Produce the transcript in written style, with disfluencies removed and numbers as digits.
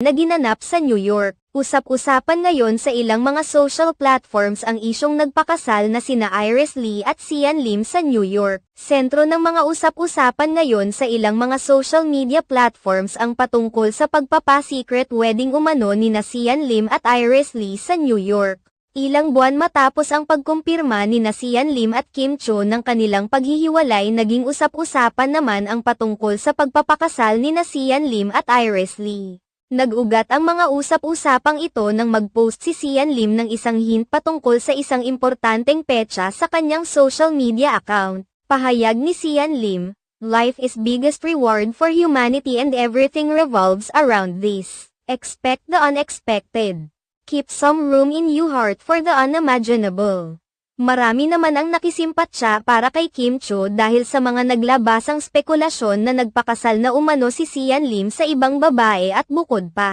na ginanap sa New York. Usap-usapan ngayon sa ilang mga social platforms ang isyong nagpakasal na sina Iris Lee at Sian Lim sa New York. Sentro ng mga usap-usapan ngayon sa ilang mga social media platforms ang patungkol sa pagpapa-secret wedding umano ni Sian Lim at Iris Lee sa New York. Ilang buwan matapos ang pagkumpirma ni Sian Lim at Kim Cho ng kanilang paghihiwalay, naging usap-usapan naman ang patungkol sa pagpapakasal ni Sian Lim at Iris Lee. Nag-ugat ang mga usap-usapang ito nang mag-post si Sian Lim ng isang hint patungkol sa isang importanteng petsa sa kanyang social media account. Pahayag ni Sian Lim, "Life is biggest reward for humanity and everything revolves around this. Expect the unexpected. Keep some room in your heart for the unimaginable." Marami naman ang nakisimpatya para kay Kim Cho dahil sa mga naglabasang spekulasyon na nagpakasal na umano si Sian Lim sa ibang babae at bukod pa.